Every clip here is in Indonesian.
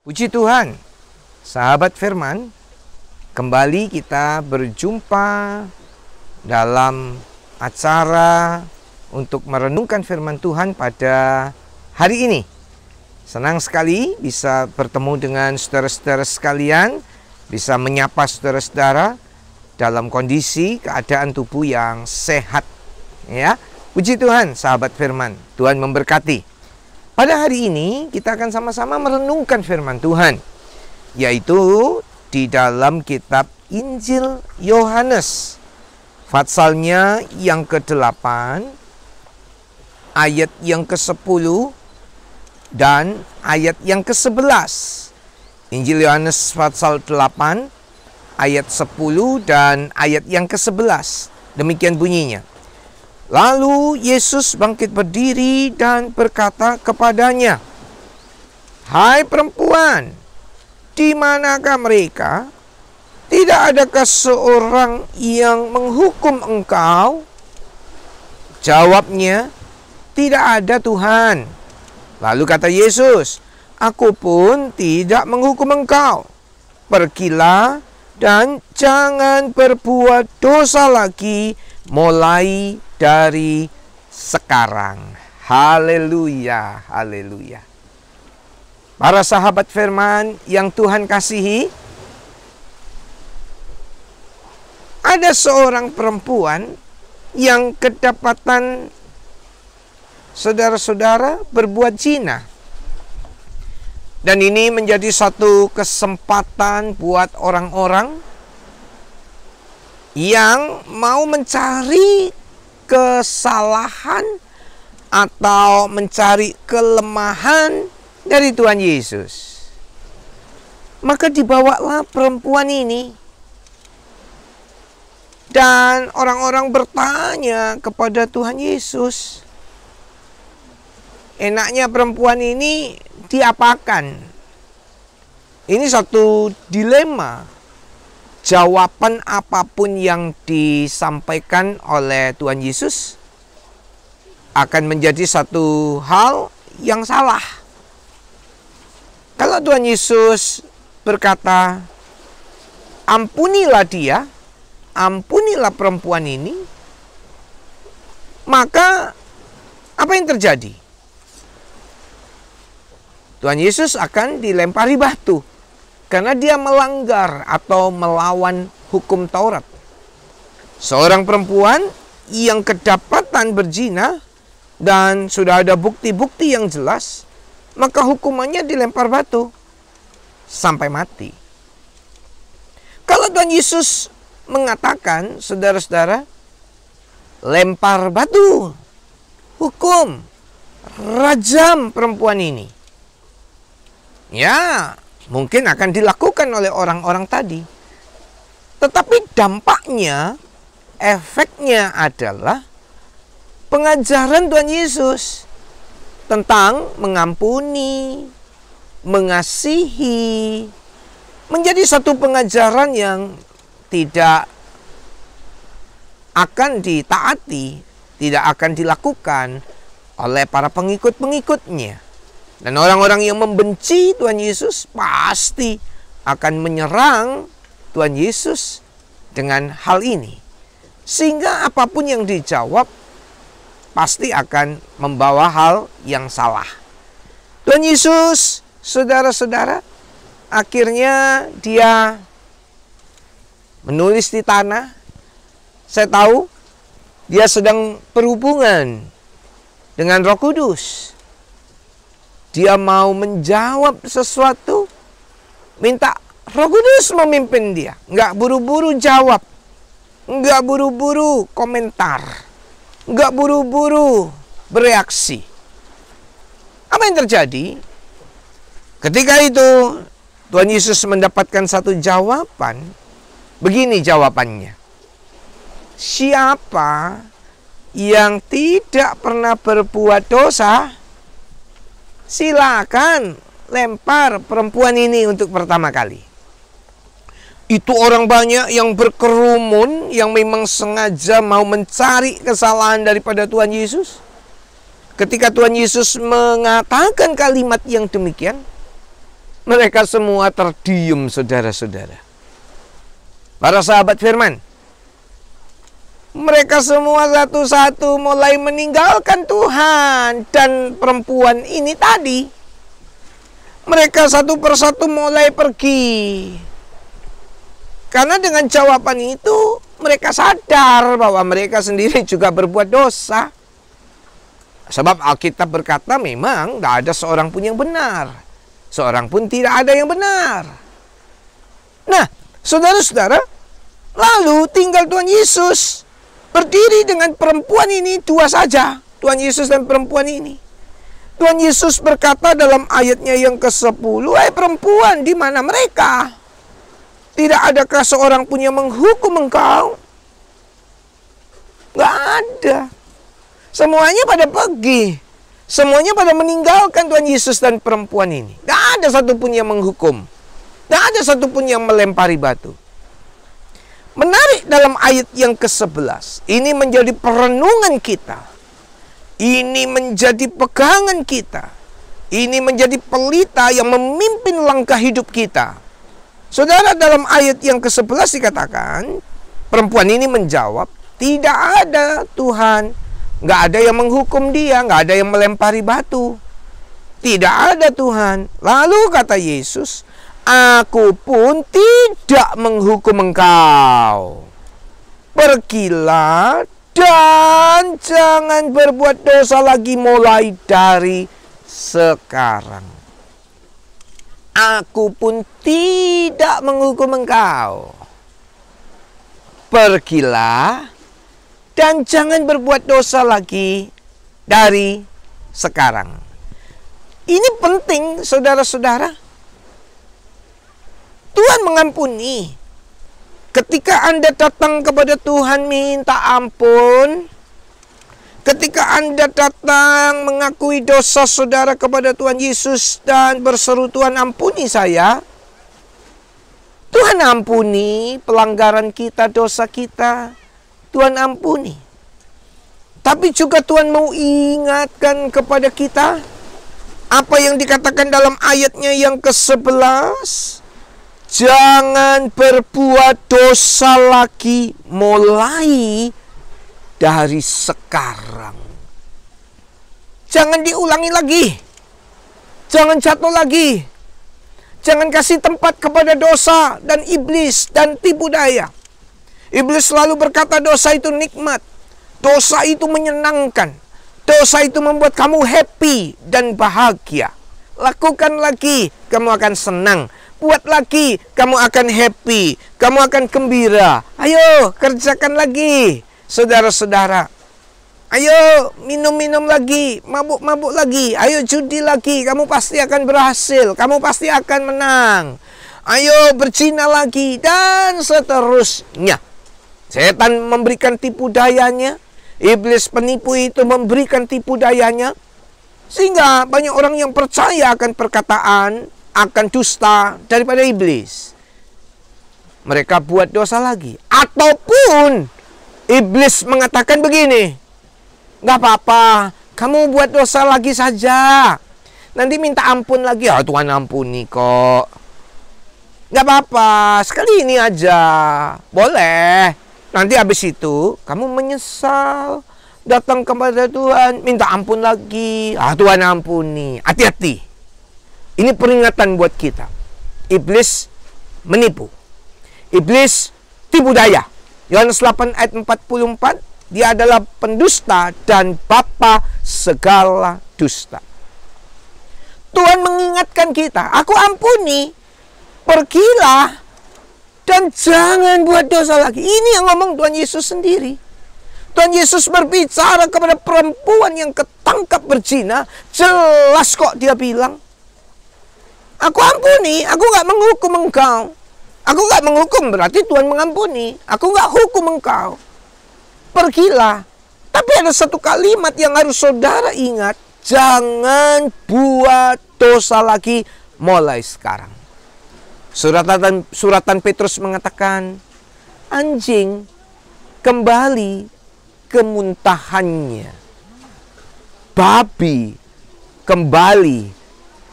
Puji Tuhan, sahabat firman, kembali kita berjumpa dalam acara untuk merenungkan firman Tuhan pada hari ini. Senang sekali bisa bertemu dengan saudara-saudara sekalian, bisa menyapa saudara-saudara dalam kondisi keadaan tubuh yang sehat. Ya, puji Tuhan, sahabat firman, Tuhan memberkati. Pada hari ini kita akan sama-sama merenungkan firman Tuhan, yaitu di dalam kitab Injil Yohanes, passalnya yang ke-8, ayat yang ke-10 dan ayat yang ke-11. Injil Yohanes pasal 8, ayat 10 dan ayat yang ke-11. Demikian bunyinya. Lalu Yesus bangkit berdiri dan berkata kepadanya, "Hai perempuan, di manakah mereka? Tidak adakah seorang yang menghukum engkau?" Jawabnya, "Tidak ada, Tuhan." Lalu kata Yesus, "Aku pun tidak menghukum engkau. Pergilah dan jangan berbuat dosa lagi mulai dari sekarang." Haleluya, haleluya. Para sahabat firman yang Tuhan kasihi, ada seorang perempuan yang kedapatan saudara-saudara berbuat zina. Dan ini menjadi satu kesempatan buat orang-orang yang mau mencari kesalahan atau mencari kelemahan dari Tuhan Yesus. Maka dibawalah perempuan ini, dan orang-orang bertanya kepada Tuhan Yesus, enaknya perempuan ini diapakan? Ini satu dilema. Jawaban apapun yang disampaikan oleh Tuhan Yesus akan menjadi satu hal yang salah. Kalau Tuhan Yesus berkata, "Ampunilah dia, ampunilah perempuan ini," maka apa yang terjadi? Tuhan Yesus akan dilempari batu karena dia melanggar atau melawan hukum Taurat. Seorang perempuan yang kedapatan berzina dan sudah ada bukti-bukti yang jelas, maka hukumannya dilempar batu sampai mati. Kalau Tuhan Yesus mengatakan, saudara-saudara, lempar batu, hukum, rajam perempuan ini, ya, mungkin akan dilakukan oleh orang-orang tadi. Tetapi dampaknya, efeknya adalah pengajaran Tuhan Yesus tentang mengampuni, mengasihi, menjadi satu pengajaran yang tidak akan ditaati, tidak akan dilakukan oleh para pengikut-pengikutnya. Dan orang-orang yang membenci Tuhan Yesus pasti akan menyerang Tuhan Yesus dengan hal ini. Sehingga apapun yang dijawab pasti akan membawa hal yang salah. Tuhan Yesus, saudara-saudara, akhirnya dia menulis di tanah. Saya tahu dia sedang berhubungan dengan Roh Kudus. Dia mau menjawab sesuatu, minta Roh Kudus memimpin dia. Nggak buru-buru jawab, nggak buru-buru komentar, nggak buru-buru bereaksi. Apa yang terjadi? Ketika itu Tuhan Yesus mendapatkan satu jawaban. Begini jawabannya. Siapa yang tidak pernah berbuat dosa, silakan lempar perempuan ini untuk pertama kali. Itu orang banyak yang berkerumun, yang memang sengaja mau mencari kesalahan daripada Tuhan Yesus. Ketika Tuhan Yesus mengatakan kalimat yang demikian, Mereka semua terdiam, saudara-saudara. Para sahabat firman, mereka semua satu-satu mulai meninggalkan Tuhan. Dan perempuan ini tadi, mereka satu persatu mulai pergi. Karena dengan jawaban itu, mereka sadar bahwa mereka sendiri juga berbuat dosa. Sebab Alkitab berkata memang tidak ada seorang pun yang benar. Seorang pun tidak ada yang benar. Nah, saudara-saudara, lalu tinggal Tuhan Yesus berdiri dengan perempuan ini dua saja. Tuhan Yesus dan perempuan ini. Tuhan Yesus berkata dalam ayatnya yang ke-10, "Hai perempuan, di mana mereka? Tidak adakah seorang pun yang menghukum engkau?" Gak ada. Semuanya pada pergi. Semuanya pada meninggalkan Tuhan Yesus dan perempuan ini. Gak ada satupun yang menghukum. Gak ada satupun yang melempari batu. Menarik dalam ayat yang ke-11. Ini menjadi perenungan kita. Ini menjadi pegangan kita. Ini menjadi pelita yang memimpin langkah hidup kita. Saudara, dalam ayat yang ke-11 dikatakan, perempuan ini menjawab, "Tidak ada Tuhan." Nggak ada yang menghukum dia, nggak ada yang melempari batu. Tidak ada Tuhan. Lalu kata Yesus, "Aku pun tidak menghukum engkau. Pergilah dan jangan berbuat dosa lagi mulai dari sekarang." Aku pun tidak menghukum engkau. Pergilah dan jangan berbuat dosa lagi dari sekarang. Ini penting, saudara-saudara. Tuhan mengampuni. Ketika Anda datang kepada Tuhan minta ampun, ketika Anda datang mengakui dosa saudara kepada Tuhan Yesus dan berseru, "Tuhan ampuni saya." Tuhan ampuni pelanggaran kita, dosa kita. Tuhan ampuni. Tapi juga Tuhan mau ingatkan kepada kita apa yang dikatakan dalam ayatnya yang ke-11. Jangan berbuat dosa lagi mulai dari sekarang. Jangan diulangi lagi. Jangan jatuh lagi. Jangan kasih tempat kepada dosa dan iblis dan tipu daya. Iblis selalu berkata dosa itu nikmat. Dosa itu menyenangkan. Dosa itu membuat kamu happy dan bahagia. Lakukan lagi, kamu akan senang. Buat lagi, kamu akan happy. Kamu akan gembira. Ayo, kerjakan lagi. Saudara-saudara, ayo minum-minum lagi. Mabuk-mabuk lagi. Ayo judi lagi. Kamu pasti akan berhasil. Kamu pasti akan menang. Ayo berzina lagi. Dan seterusnya. Setan memberikan tipu dayanya. Iblis penipu itu memberikan tipu dayanya. Sehingga banyak orang yang percaya akan perkataan, akan dusta daripada iblis. Mereka buat dosa lagi. Ataupun iblis mengatakan begini, "Gak apa-apa, kamu buat dosa lagi saja. Nanti minta ampun lagi." "Ah, Tuhan ampuni kok. Gak apa-apa, sekali ini aja. Boleh. Nanti habis itu kamu menyesal, datang kepada Tuhan, minta ampun lagi. Ah, Tuhan ampuni." Hati-hati. Ini peringatan buat kita. Iblis menipu. Iblis tipu daya. Yohanes 8 ayat 44, dia adalah pendusta dan bapa segala dusta. Tuhan mengingatkan kita, "Aku ampuni, pergilah dan jangan buat dosa lagi." Ini yang ngomong Tuhan Yesus sendiri. Tuhan Yesus berbicara kepada perempuan yang ketangkap berzina. Jelas kok dia bilang, "Aku ampuni, aku gak menghukum engkau." Aku gak menghukum, berarti Tuhan mengampuni. Aku gak hukum engkau. Pergilah. Tapi ada satu kalimat yang harus saudara ingat. Jangan buat dosa lagi mulai sekarang. Suratan Petrus mengatakan, anjing kembali ke muntahannya. Babi kembali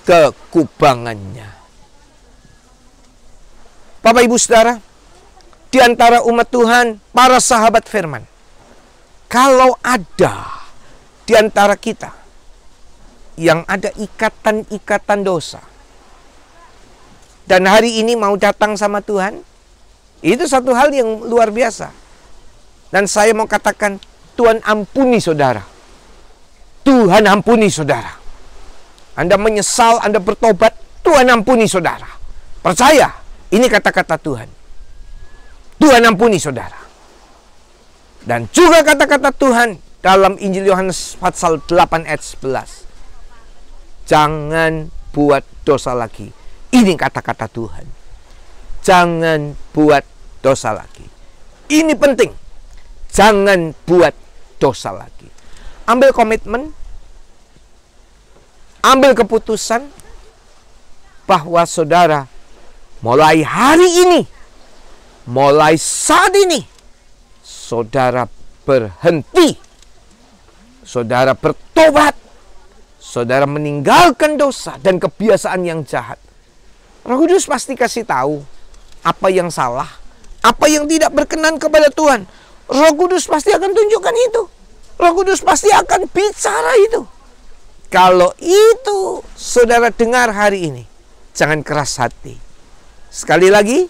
ke kubangannya. Bapak Ibu Saudara, di antara umat Tuhan, para sahabat firman, kalau ada di antara kita yang ada ikatan-ikatan dosa, dan hari ini mau datang sama Tuhan, itu satu hal yang luar biasa. Dan saya mau katakan, Tuhan ampuni saudara. Tuhan ampuni saudara. Anda menyesal, Anda bertobat, Tuhan ampuni saudara. Percaya, ini kata-kata Tuhan. Tuhan ampuni saudara. Dan juga kata-kata Tuhan dalam Injil Yohanes pasal 8 ayat 11. Jangan buat dosa lagi. Ini kata-kata Tuhan. Jangan buat dosa lagi. Ini penting. Jangan buat dosa lagi. Ambil komitmen. Ambil keputusan bahwa saudara mulai hari ini, mulai saat ini, saudara berhenti. Saudara bertobat. Saudara meninggalkan dosa dan kebiasaan yang jahat. Roh Kudus pasti kasih tahu apa yang salah, apa yang tidak berkenan kepada Tuhan. Roh Kudus pasti akan tunjukkan itu. Roh Kudus pasti akan bicara itu. Kalau itu saudara dengar hari ini, jangan keras hati. Sekali lagi,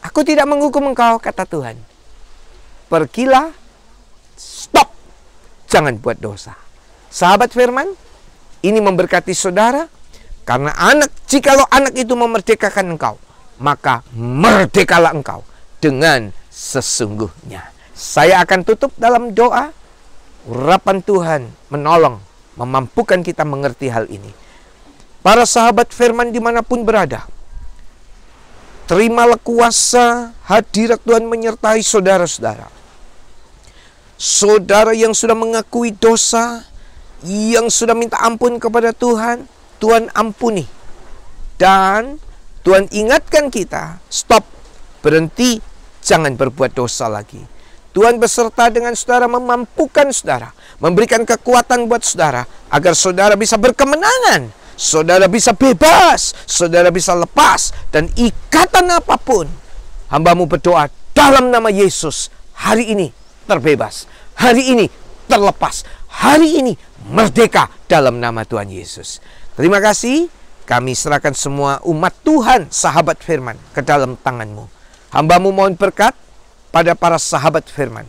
aku tidak menghukum engkau, kata Tuhan. Pergilah, stop. Jangan buat dosa. Sahabat firman, ini memberkati saudara. Karena jikalau anak itu memerdekakan engkau, maka merdekalah engkau dengan sesungguhnya. Saya akan tutup dalam doa. Urapan Tuhan menolong, memampukan kita mengerti hal ini. Para sahabat firman dimanapun berada, terimalah kuasa hadirat Tuhan menyertai saudara-saudara. Saudara yang sudah mengakui dosa, yang sudah minta ampun kepada Tuhan, Tuhan ampuni. Dan Tuhan ingatkan kita, stop, berhenti, jangan berbuat dosa lagi. Tuhan beserta dengan saudara, memampukan saudara, memberikan kekuatan buat saudara, agar saudara bisa berkemenangan, saudara bisa bebas, saudara bisa lepas, dan ikatan apapun. Hambamu berdoa dalam nama Yesus, hari ini terbebas, hari ini terlepas, hari ini merdeka dalam nama Tuhan Yesus. Terima kasih, kami serahkan semua umat Tuhan, sahabat firman, ke dalam tangan-Mu. Hambamu mohon berkat pada para sahabat firman.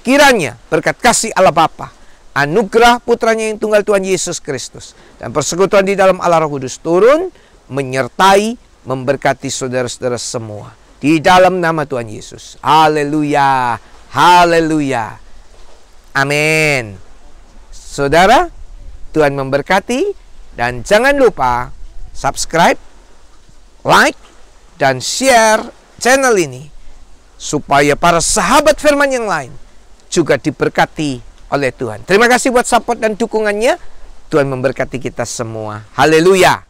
Kiranya berkat kasih Allah Bapa, anugerah putranya yang tunggal Tuhan Yesus Kristus, dan persekutuan di dalam Allah Roh Kudus turun, menyertai, memberkati saudara-saudara semua. Di dalam nama Tuhan Yesus. Haleluya. Haleluya. Amin. Saudara, Tuhan memberkati, dan jangan lupa subscribe, like, dan share channel ini, supaya para sahabat firman yang lain juga diberkati oleh Tuhan. Terima kasih buat support dan dukungannya. Tuhan memberkati kita semua. Haleluya.